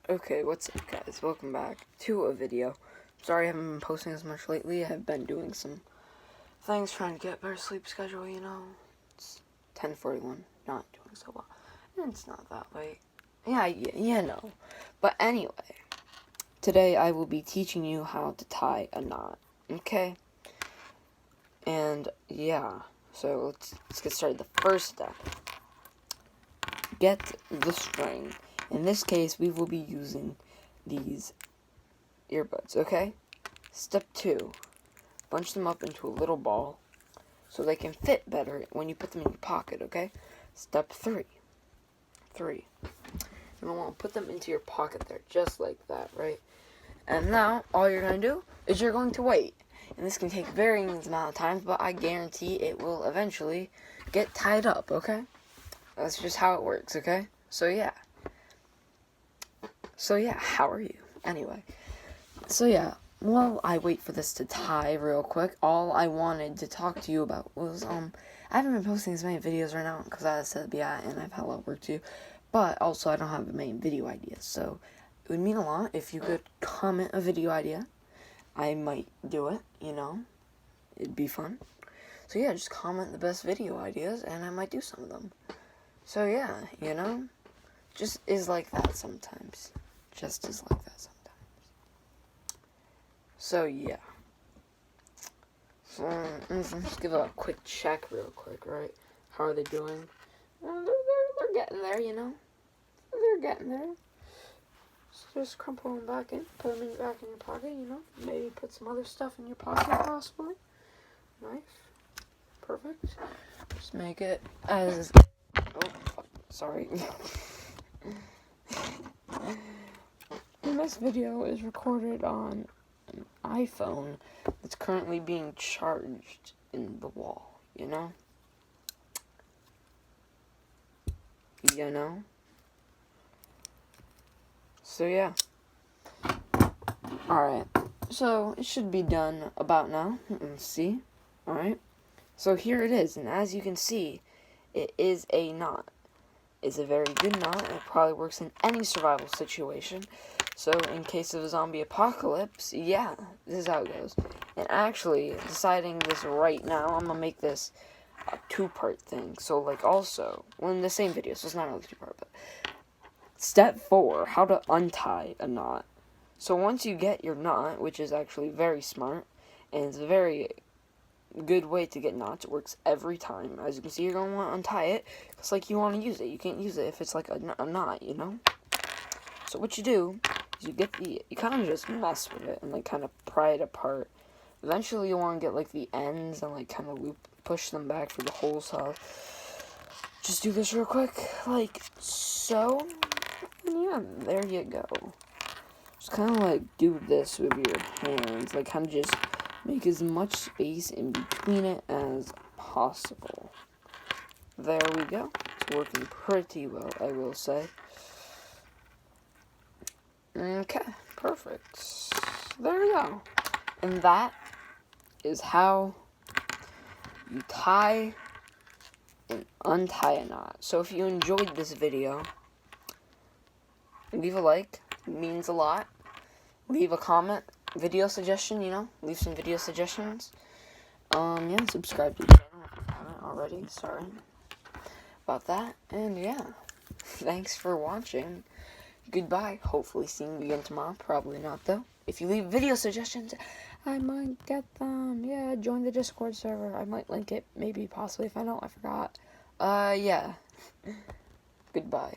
Okay, what's up guys? Welcome back to a video. Sorry I haven't been posting as much lately. I've been doing some things trying to get a better sleep schedule, you know. It's 10:41, not doing so well. And it's not that late. Yeah, no. But anyway, today I will be teaching you how to tie a knot, okay? And yeah, so let's get started. The first step. Get the string. In this case, we will be using these earbuds, okay? Step 2, bunch them up into a little ball so they can fit better when you put them in your pocket, okay? Step 3, you're gonna want to put them into your pocket there, just like that, right? And now, all you're gonna do is you're going to wait. And this can take varying amount of times, but I guarantee it will eventually get tied up, okay? That's just how it works, okay? So yeah, how are you? Anyway, so yeah, while I wait for this to tie real quick, all I wanted to talk to you about was, I haven't been posting as many videos right now, because I said, yeah, and I've had a lot of work to do, but also I don't have many video ideas, so it would mean a lot if you could comment a video idea. I might do it, you know, it'd be fun. So yeah, just comment the best video ideas, and I might do some of them. So yeah, you know, just is like that sometimes. Just is like that sometimes. So yeah. So let's give a quick check real quick, right? How are they doing? They're getting there, you know. They're getting there. So just crumple them back in, put them back in your pocket, you know. Maybe put some other stuff in your pocket, possibly. Nice. Perfect. Just make it as... Oh, sorry. This video is recorded on an iPhone that's currently being charged in the wall, you know? You know? So yeah. Alright, so it should be done about now. Let's see. Alright. So here it is, and as you can see, it is a knot. It's a very good knot. It probably works in any survival situation. So, in case of a zombie apocalypse, yeah, this is how it goes. And actually, deciding this right now, I'm gonna make this a 2-part thing. So, like, also, well, in the same video, so it's not really 2-part, but step 4, how to untie a knot. So, once you get your knot, which is actually very smart, and it's a very good way to get knots. It works every time. As you can see, you're going to want to untie it because, like, you want to use it. You can't use it if it's like a knot, you know? So what you do is you kind of just mess with it and, like, kind of pry it apart. Eventually you'll want to get, like, the ends and, like, kind of push them back through the holes. So just do this real quick, like so. And yeah, there you go. Just kind of, like, do this with your hands. Like, kind of just make as much space in between it as possible. There we go. It's working pretty well, I will say. Okay, perfect. There we go. And that is how you tie and untie a knot. So if you enjoyed this video, leave a like. It means a lot. Leave a comment. Video suggestion, you know, leave some video suggestions. Yeah, subscribe to the channel if you haven't already. Sorry about that. And yeah, thanks for watching. Goodbye. Hopefully seeing you again tomorrow. Probably not though. If you leave video suggestions, I might get them. Yeah, join the Discord server. I might link it, maybe, possibly. If I don't, I forgot. Yeah. Goodbye.